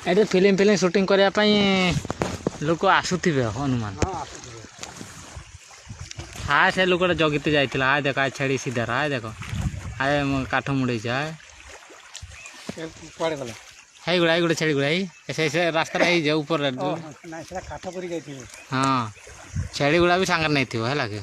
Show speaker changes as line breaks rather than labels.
एटे film shooting करने लोक आसुवे हनुमान हाँ से लोकटा जगिते जाइए हाय देख आए छेड़ी सीधा हाय देख आए काठ मुड़े हाय है गुड़ा गोटे छेड़ी गुड़ा से रास्ता ऊपर हाँ छेड़ी गुड़ा भी सांगे नहीं थी है कि